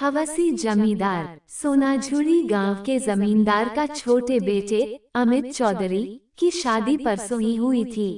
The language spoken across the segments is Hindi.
हवसी जमींदार। सोनाझुरी गांव के जमींदार का छोटे बेटे अमित चौधरी की शादी परसों ही हुई थी।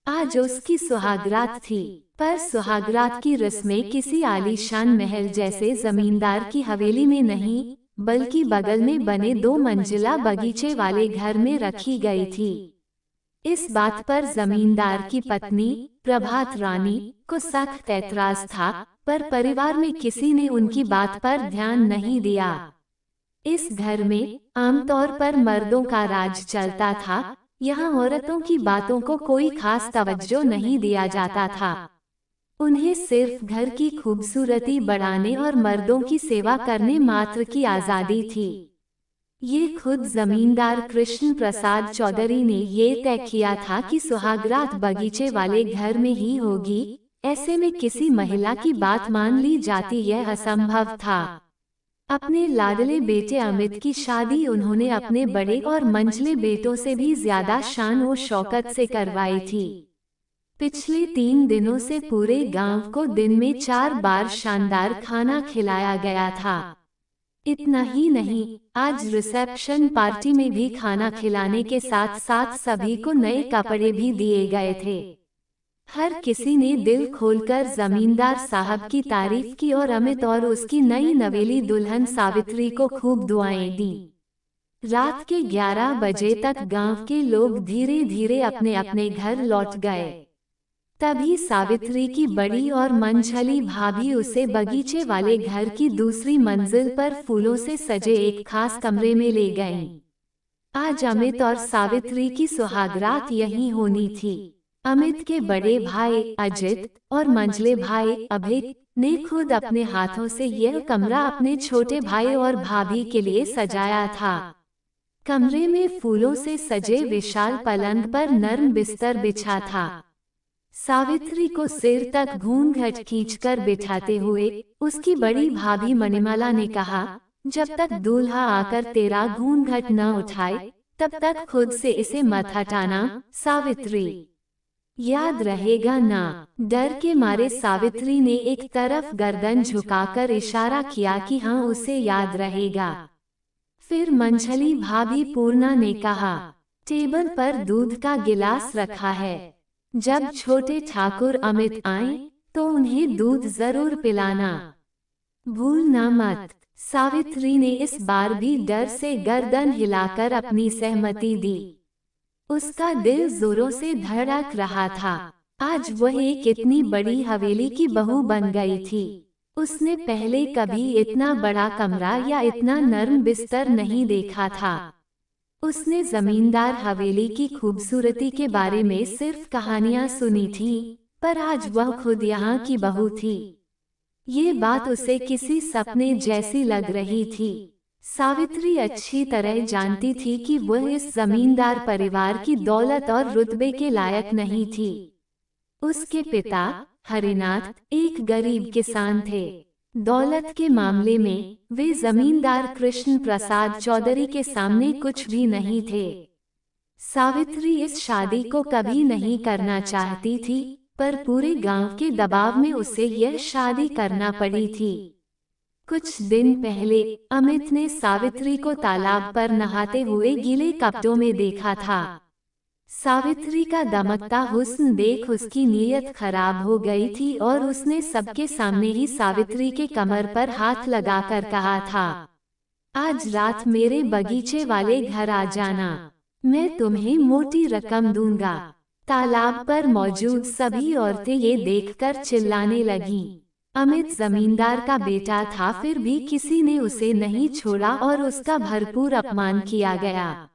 आज उसकी सुहागरात थी, पर सुहागरात की रस्में किसी आलीशान महल जैसे जमींदार की हवेली में नहीं, बल्कि बगल में बने 2 मंजिला बगीचे वाले घर में रखी गई थी। इस बात पर जमींदार की पत्नी प्रभात रानी को सख्त ऐतराज था, पर परिवार में किसी ने उनकी बात पर ध्यान नहीं दिया। इस घर में आमतौर पर मर्दों का राज चलता था, यहाँ औरतों की बातों को कोई खास तवज्जो नहीं दिया जाता था। उन्हें सिर्फ घर की खूबसूरती बढ़ाने और मर्दों की सेवा करने मात्र की आजादी थी। ये खुद जमींदार कृष्ण प्रसाद चौधरी ने ये तय किया था कि सुहागरात बगीचे वाले घर में ही होगी। ऐसे में किसी महिला की बात मान ली जाती यह असंभव था। अपने लाडले बेटे अमित की शादी उन्होंने अपने बड़े और मंझले बेटों से भी ज्यादा शान और शौकत से करवाई थी। पिछले 3 दिनों से पूरे गांव को दिन में 4 बार शानदार खाना खिलाया गया था। इतना ही नहीं, आज रिसेप्शन पार्टी में भी खाना खिलाने के साथ साथ सभी को नए कपड़े भी दिए गए थे। हर किसी ने दिल खोलकर जमींदार साहब की तारीफ की और अमित और उसकी नई नवेली दुल्हन सावित्री को खूब दुआएं दी। रात के 11 बजे तक गांव के लोग धीरे धीरे अपने अपने घर लौट गए। तभी सावित्री की बड़ी और मंझली भाभी उसे बगीचे वाले घर की दूसरी मंजिल पर फूलों से सजे एक खास कमरे में ले गईं। आज अमित और सावित्री की सुहागरात यहीं होनी थी। अमित के बड़े भाई अजित और मंझले भाई अभिक ने खुद अपने हाथों से यह कमरा अपने छोटे भाई और भाभी के लिए सजाया था। कमरे में फूलों से सजे विशाल पलंग पर नर्म बिस्तर बिछा था। सावित्री को सिर तक घूंघट खींचकर बिठाते हुए उसकी बड़ी भाभी मणिमाला ने कहा, जब तक दूल्हा आकर तेरा घूंघट न उठाए तब तक खुद से इसे मत हटाना सावित्री, याद रहेगा ना। डर के मारे सावित्री ने एक तरफ गर्दन झुकाकर इशारा किया कि हाँ उसे याद रहेगा। फिर मंझली भाभी पूर्णा ने कहा, टेबल पर दूध का गिलास रखा है, जब छोटे ठाकुर अमित आए तो उन्हें दूध जरूर पिलाना, भूलना मत। सावित्री ने इस बार भी डर से गर्दन हिलाकर अपनी सहमति दी। उसका दिल जोरों से धड़क रहा था। आज वह एक इतनी बड़ी हवेली की बहू बन गई थी। उसने पहले कभी इतना बड़ा कमरा या इतना नर्म बिस्तर नहीं देखा था। उसने जमींदार हवेली की खूबसूरती के बारे में सिर्फ कहानियां सुनी थी, पर आज वह खुद यहाँ की बहू थी। ये बात उसे किसी सपने जैसी लग रही थी। सावित्री अच्छी तरह जानती थी कि वह इस जमींदार परिवार की दौलत और रुतबे के लायक नहीं थी। उसके पिता हरिनाथ एक गरीब किसान थे। दौलत के मामले में वे जमींदार कृष्ण प्रसाद चौधरी के सामने कुछ भी नहीं थे। सावित्री इस शादी को कभी नहीं करना चाहती थी, पर पूरे गांव के दबाव में उसे यह शादी करना पड़ी थी। कुछ दिन पहले अमित ने सावित्री को तालाब पर नहाते हुए गीले कपड़ों में देखा था। सावित्री का दमकता हुस्न देख उसकी नीयत खराब हो गई थी और उसने सबके सामने ही सावित्री के कमर पर हाथ लगाकर कहा था, आज रात मेरे बगीचे वाले घर आ जाना, मैं तुम्हें मोटी रकम दूंगा। तालाब पर मौजूद सभी औरतें ये देखकर चिल्लाने लगीं। अमित जमींदार का बेटा था, फिर भी किसी ने उसे नहीं छोड़ा और उसका भरपूर अपमान किया गया।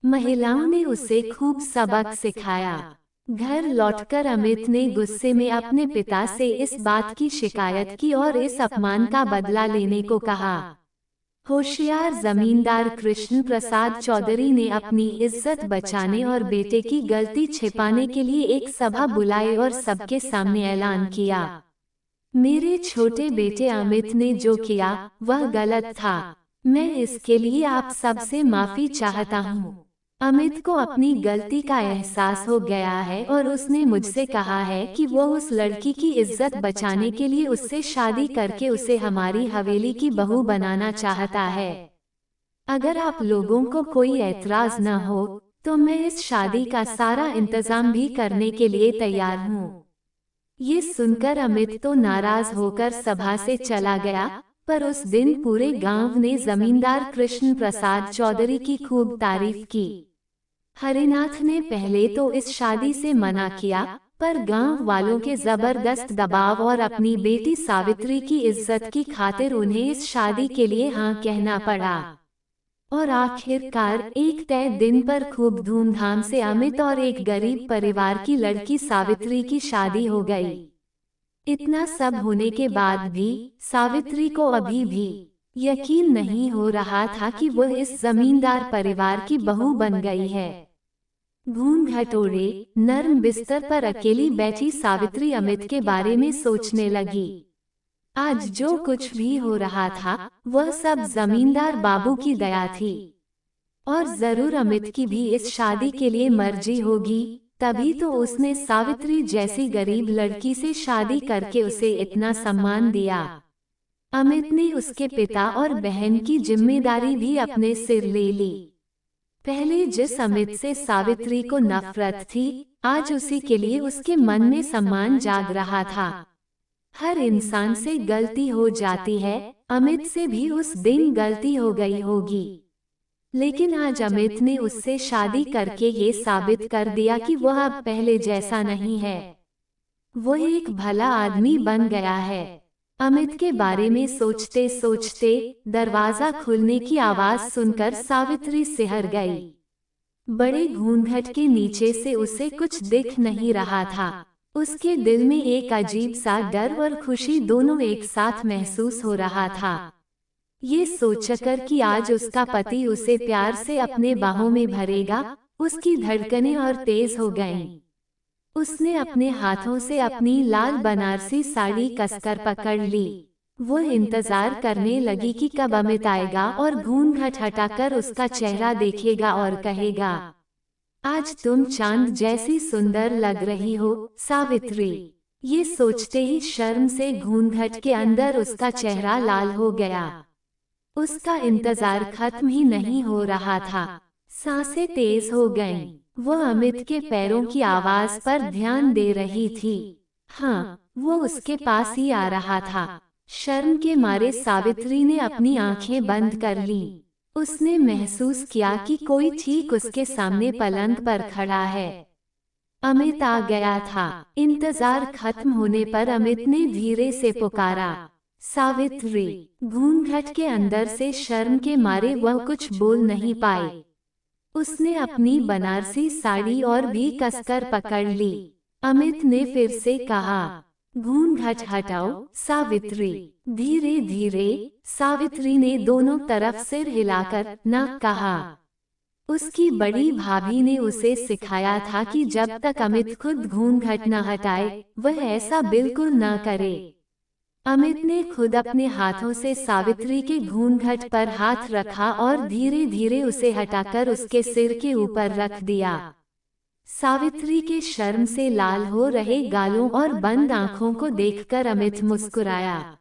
महिलाओं ने उसे खूब सबक सिखाया। घर लौटकर अमित ने गुस्से में अपने पिता से इस बात की शिकायत की और इस अपमान का बदला लेने को कहा। होशियार जमींदार कृष्ण प्रसाद चौधरी ने अपनी इज्जत बचाने और बेटे की गलती छिपाने के लिए एक सभा बुलाई और सबके सामने ऐलान किया, मेरे छोटे बेटे अमित ने जो किया वह गलत था। मैं इसके लिए आप सबसे माफी चाहता हूँ। अमित को अपनी गलती का एहसास हो गया है और उसने मुझसे कहा है कि वो उस लड़की की इज्जत बचाने के लिए उससे शादी करके उसे हमारी हवेली की बहू बनाना चाहता है। अगर आप लोगों को कोई ऐतराज न हो तो मैं इस शादी का सारा इंतजाम भी करने के लिए तैयार हूँ। ये सुनकर अमित तो नाराज होकर सभा से चला गया, पर उस दिन पूरे गांव ने जमींदार कृष्ण प्रसाद चौधरी की खूब तारीफ की। हरिनाथ ने पहले तो इस शादी से मना किया, पर गांव वालों के जबरदस्त दबाव और अपनी बेटी सावित्री की इज्जत की खातिर उन्हें इस शादी के लिए हाँ कहना पड़ा। और आखिरकार एक तय दिन पर खूब धूमधाम से अमित और एक गरीब परिवार की लड़की सावित्री की शादी हो गई। इतना सब होने के बाद भी सावित्री को अभी भी यकीन नहीं हो रहा था कि वह इस जमींदार परिवार की बहू बन गई है। घूंघट ओढ़े नर्म बिस्तर पर अकेली बैठी सावित्री अमित के बारे में सोचने लगी। आज जो कुछ भी हो रहा था वह सब जमींदार बाबू की दया थी, और जरूर अमित की भी इस शादी के लिए मर्जी होगी, तभी तो उसने सावित्री जैसी गरीब लड़की से शादी करके उसे इतना सम्मान दिया। अमित ने उसके पिता और बहन की जिम्मेदारी भी अपने सिर ले ली। पहले जिस अमित से सावित्री को नफरत थी, आज उसी के लिए उसके मन में सम्मान जाग रहा था। हर इंसान से गलती हो जाती है, अमित से भी उस दिन गलती हो गई होगी, लेकिन आज अमित ने उससे शादी करके ये साबित कर दिया कि वह अब पहले जैसा नहीं है। वह एक भला आदमी बन गया है। अमित के बारे में सोचते सोचते दरवाजा खुलने की आवाज सुनकर सावित्री सिहर गई। बड़े घूंघट के नीचे से उसे कुछ दिख नहीं रहा था। उसके दिल में एक अजीब सा डर और खुशी दोनों एक साथ महसूस हो रहा था। ये सोचकर कि आज उसका पति उसे प्यार से अपने बाहों में भरेगा, उसकी धड़कनें और तेज हो गईं। उसने अपने हाथों से अपनी लाल बनारसी साड़ी कसकर पकड़ ली। वो इंतजार करने लगी कि कब अमित आएगा और घूंघट हटाकर उसका चेहरा देखेगा और कहेगा, आज तुम चांद जैसी सुंदर लग रही हो सावित्री। ये सोचते ही शर्म से घूंघट के अंदर उसका चेहरा लाल हो गया। उसका इंतजार खत्म ही नहीं हो रहा था। सांसें तेज हो गईं। वह अमित के पैरों की आवाज पर ध्यान दे रही थी। हाँ, वो उसके पास ही आ रहा था। शर्म के मारे सावित्री ने अपनी आंखें बंद कर लीं। उसने महसूस किया कि कोई ठीक उसके सामने पलंग पर खड़ा है। अमित आ गया था। इंतजार खत्म होने पर अमित ने धीरे से पुकारा, सावित्री। घूंघट के अंदर से शर्म के मारे वह कुछ बोल नहीं पाई। उसने अपनी बनारसी साड़ी और भी कसकर पकड़ ली। अमित ने फिर से कहा, घूंघट हटाओ सावित्री। धीरे धीरे सावित्री ने दोनों तरफ सिर हिलाकर न कहा। उसकी बड़ी भाभी ने उसे सिखाया था कि जब तक अमित खुद घूंघट न हटाए वह ऐसा बिल्कुल न करे। अमित ने खुद अपने हाथों से सावित्री के घूंघट पर हाथ रखा और धीरे धीरे उसे हटाकर उसके सिर के ऊपर रख दिया। सावित्री के शर्म से लाल हो रहे गालों और बंद आंखों को देखकर अमित मुस्कुराया।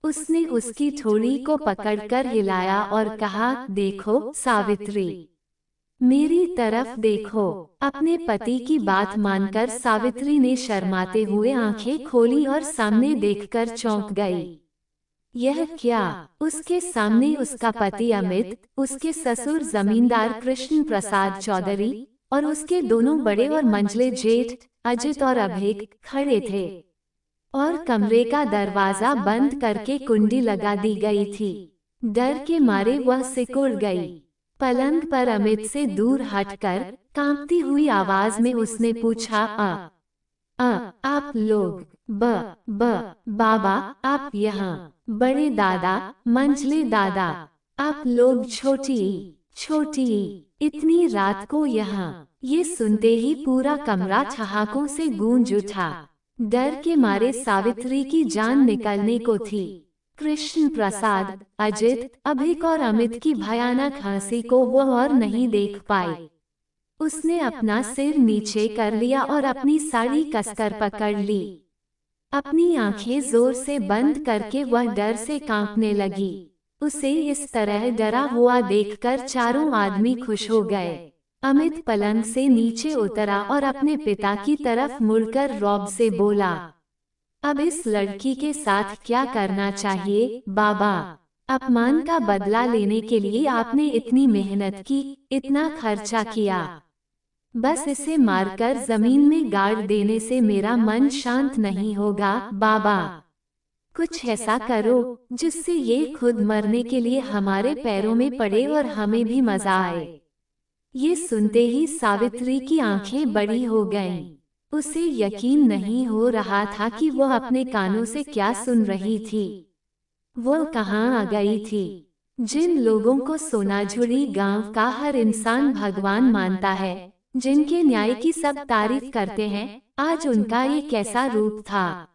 उसने उसकी ठोड़ी को पकड़कर हिलाया और कहा, देखो सावित्री, मेरी तरफ देखो। अपने पति की बात मानकर सावित्री ने शर्माते हुए आंखें खोली और सामने देखकर चौंक गई। यह क्या? उसके सामने उसका पति अमित, उसके ससुर जमींदार कृष्ण प्रसाद चौधरी और उसके दोनों बड़े और मंझले जेठ अजित और अभेक खड़े थे, और कमरे का दरवाजा बंद करके कुंडी लगा दी गई थी। डर के मारे वह सिकुड़ गई। पलंग पर अमित से दूर हटकर कांपती हुई आवाज में उसने पूछा, आप लोग बाबा आप यहाँ? बड़े दादा, मंझले दादा, आप लोग छोटी इतनी रात को यहाँ? ये सुनते ही पूरा कमरा ठहाकों से गूंज उठा। डर के मारे सावित्री की जान निकलने को थी। कृष्ण प्रसाद, अजित, अभिक और अमित की भयानक हंसी को वह और नहीं देख पाए। उसने अपना सिर नीचे कर लिया और अपनी साड़ी कसकर पकड़ ली। अपनी आंखें जोर से बंद करके वह डर से कांपने लगी। उसे इस तरह डरा हुआ देखकर चारों आदमी खुश हो गए। अमित पलंग से नीचे उतरा और अपने पिता की तरफ मुड़कर रौब से बोला, अब इस लड़की के साथ क्या करना चाहिए बाबा? अपमान का बदला लेने के लिए आपने इतनी मेहनत की, इतना खर्चा किया। बस इसे मारकर जमीन में गाड़ देने से मेरा मन शांत नहीं होगा बाबा। कुछ ऐसा करो जिससे ये खुद मरने के लिए हमारे पैरों में पड़े और हमें भी मजा आए। ये सुनते ही सावित्री की आंखें बड़ी हो गईं। उसे यकीन नहीं हो रहा था कि वह अपने कानों से क्या सुन रही थी। वो कहाँ आ गई थी? जिन लोगों को सोनाझुरी गांव का हर इंसान भगवान मानता है, जिनके न्याय की सब तारीफ करते हैं, आज उनका ये कैसा रूप था?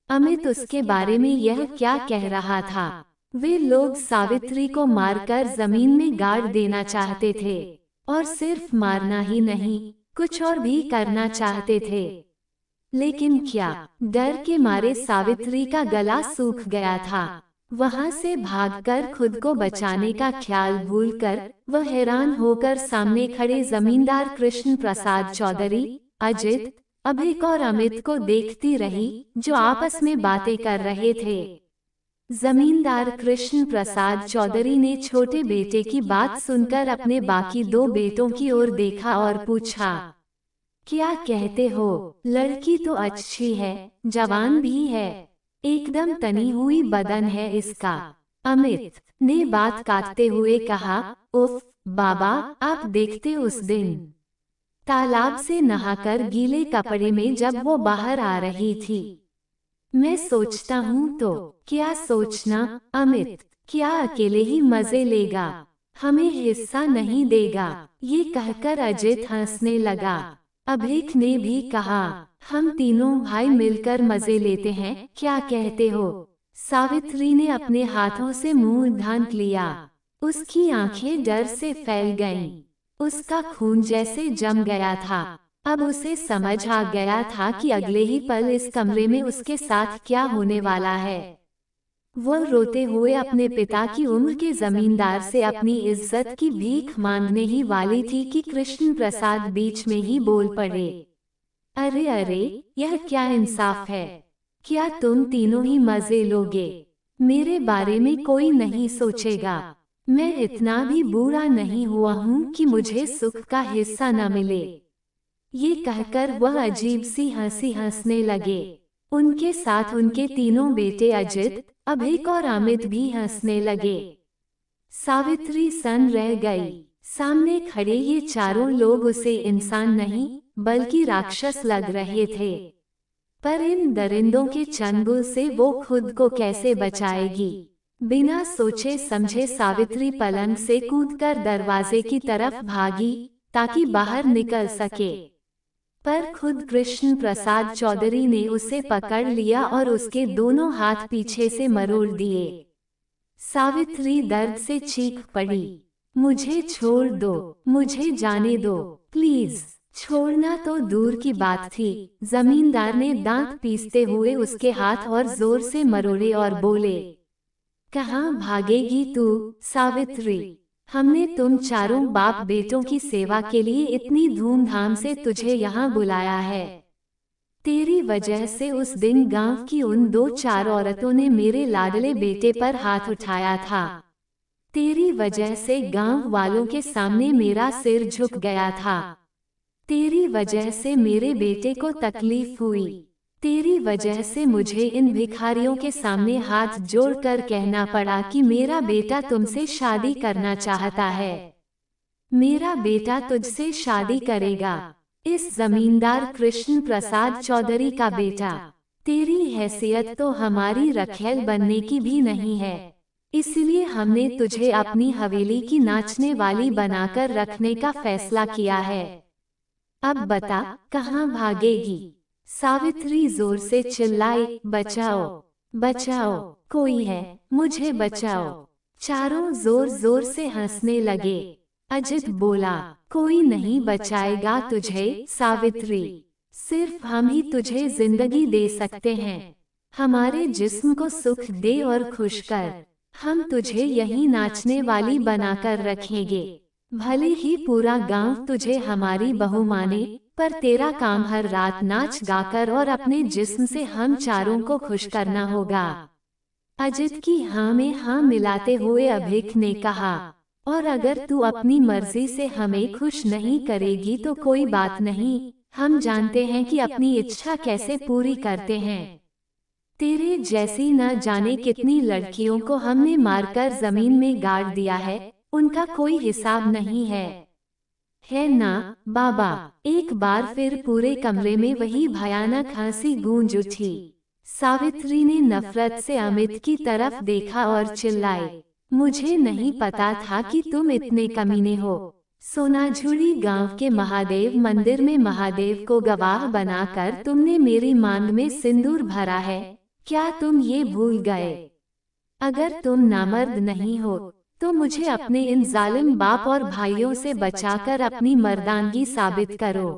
अमित उसके बारे में यह क्या कह रहा था? वे लोग सावित्री को मारकर जमीन में गाड़ देना चाहते थे, और सिर्फ मारना ही नहीं, कुछ और भी करना चाहते थे। लेकिन क्या? डर के मारे सावित्री का गला सूख गया था। वहां से भागकर खुद को बचाने का ख्याल भूलकर वह हैरान होकर सामने खड़े जमींदार कृष्ण प्रसाद चौधरी, अजित, अभिक और अमित को देखती रही, जो आपस में बातें कर रहे थे। जमींदार कृष्ण प्रसाद चौधरी ने छोटे बेटे की बात सुनकर अपने बाकी दो बेटों की ओर देखा और पूछा, क्या कहते हो? लड़की तो अच्छी है, जवान भी है, एकदम तनी हुई बदन है इसका। अमित ने बात काटते हुए कहा, उफ बाबा, आप देखते उस दिन तालाब से नहाकर गीले कपड़े में जब वो बाहर आ रही थी। मैं सोचता हूँ तो क्या सोचना अमित, क्या अकेले ही मजे लेगा, हमें हिस्सा नहीं देगा? ये कहकर अजित हंसने लगा। अभिक ने भी कहा, हम तीनों भाई मिलकर मजे लेते हैं, क्या कहते हो? सावित्री ने अपने हाथों से मुंह ढांक लिया। उसकी आंखें डर से फैल गईं। उसका खून जैसे जम गया था। अब उसे समझ आ गया था कि अगले ही पल इस कमरे में उसके साथ क्या होने वाला है। वो रोते हुए अपने पिता की उम्र के जमींदार से अपनी इज्जत की भीख मांगने ही वाली थी कि कृष्ण प्रसाद बीच में ही बोल पड़े, अरे अरे, यह क्या इंसाफ है? क्या तुम तीनों ही मजे लोगे? मेरे बारे में कोई नहीं सोचेगा। मैं इतना भी बुरा नहीं हुआ हूँ कि मुझे सुख का हिस्सा न मिले। ये कहकर वह अजीब सी हंसी हंसने लगे। उनके साथ उनके तीनों बेटे अजित, अभिक और अमित भी हंसने लगे। सावित्री सन्न रह गई। सामने खड़े ये चारों लोग उसे इंसान नहीं बल्कि राक्षस लग रहे थे। पर इन दरिंदों के चंगुल से वो खुद को कैसे बचाएगी? बिना सोचे समझे सावित्री पलंग से कूदकर दरवाजे की तरफ भागी ताकि बाहर निकल सके। पर खुद कृष्ण प्रसाद चौधरी ने उसे पकड़ लिया और उसके दोनों हाथ पीछे से मरोड़ दिए। सावित्री दर्द से चीख पड़ी, मुझे छोड़ दो, मुझे जाने दो, प्लीज। छोड़ना तो दूर की बात थी, जमींदार ने दांत पीसते हुए उसके हाथ और जोर से मरोड़े और बोले, कहाँ भागेगी तू सावित्री? हमने तुम चारों बाप बेटों की सेवा के लिए इतनी धूमधाम से तुझे यहाँ बुलाया है। तेरी वजह से उस दिन गांव की उन 2-4 औरतों ने मेरे लाडले बेटे पर हाथ उठाया था। तेरी वजह से गांव वालों के सामने मेरा सिर झुक गया था। तेरी वजह से मेरे बेटे को तकलीफ हुई। तेरी वजह से मुझे इन भिखारियों के सामने हाथ जोड़कर कहना पड़ा कि मेरा बेटा तुमसे शादी करना चाहता है। मेरा बेटा तुझसे शादी करेगा, इस जमींदार कृष्ण प्रसाद चौधरी का बेटा। तेरी हैसियत तो हमारी रखेल बनने की भी नहीं है, इसलिए हमने तुझे अपनी हवेली की नाचने वाली बनाकर रखने का फैसला किया है। अब बता, कहाँ भागेगी? सावित्री जोर से चिल्लाई, बचाओ, बचाओ, कोई है, मुझे बचाओ। चारों जोर जोर से हंसने लगे। अजित बोला, कोई नहीं बचाएगा तुझे सावित्री, सिर्फ हम ही तुझे जिंदगी दे सकते हैं। हमारे जिस्म को सुख दे और खुश कर, हम तुझे यहीं नाचने वाली बनाकर रखेंगे। भले ही पूरा गांव तुझे हमारी बहू माने, पर तेरा काम हर रात नाच गाकर और अपने जिस्म से हम चारों को खुश करना होगा। अजित की हाँ में हाँ मिलाते हुए अभिक ने कहा, और अगर तू अपनी मर्जी से हमें खुश नहीं करेगी तो कोई बात नहीं, हम जानते हैं कि अपनी इच्छा कैसे पूरी करते हैं। तेरे जैसी न जाने कितनी लड़कियों को हमने मारकर जमीन में गाड़ दिया है, उनका कोई हिसाब नहीं है ना बाबा। एक बार फिर पूरे कमरे में वही भयानक हंसी गूंज उठी। सावित्री ने नफरत से अमित की तरफ देखा और चिल्लाई, मुझे नहीं पता था कि तुम इतने कमीने हो। सोनाझुरी गांव के महादेव मंदिर में महादेव को गवाह बनाकर तुमने मेरी मांग में सिंदूर भरा है, क्या तुम ये भूल गए? अगर तुम नामर्द नहीं हो तो मुझे अपने इन जालिम बाप और भाइयों से बचाकर अपनी मर्दानगी साबित करो।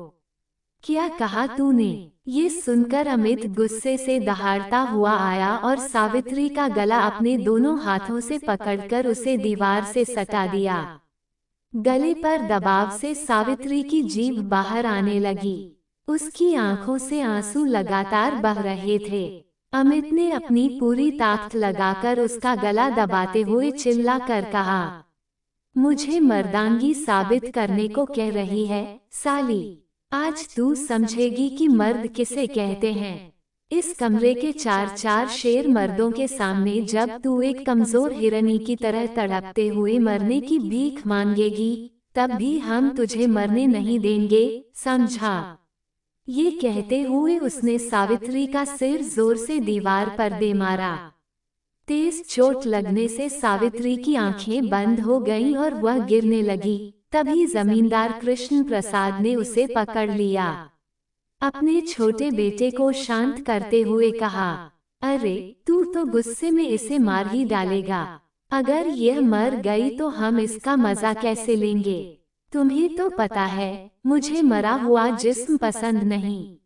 क्या कहा तूने? ये सुनकर अमित गुस्से से दहाड़ता हुआ आया और सावित्री का गला अपने दोनों हाथों से पकड़कर उसे दीवार से सटा दिया। गले पर दबाव से सावित्री की जीभ बाहर आने लगी। उसकी आंखों से आंसू लगातार बह रहे थे। अमित ने अपनी पूरी ताकत लगाकर उसका गला दबाते हुए चिल्ला कर कहा, मुझे मर्दानगी साबित करने को कह रही है साली? आज तू समझेगी कि मर्द किसे कहते हैं। इस कमरे के चार शेर मर्दों के सामने जब तू एक कमजोर हिरनी की तरह तड़पते हुए मरने की भीख मांगेगी, तब भी हम तुझे मरने नहीं देंगे, समझा? ये कहते हुए उसने सावित्री का सिर जोर से दीवार पर दे मारा। तेज चोट लगने से सावित्री की आंखें बंद हो गईं और वह गिरने लगी। तभी जमींदार कृष्ण प्रसाद ने उसे पकड़ लिया। अपने छोटे बेटे को शांत करते हुए कहा, अरे तू तो गुस्से में इसे मार ही डालेगा। अगर यह मर गई तो हम इसका मजा कैसे लेंगे? तुम्हें तो पता है मुझे मरा हुआ जिस्म पसंद नहीं।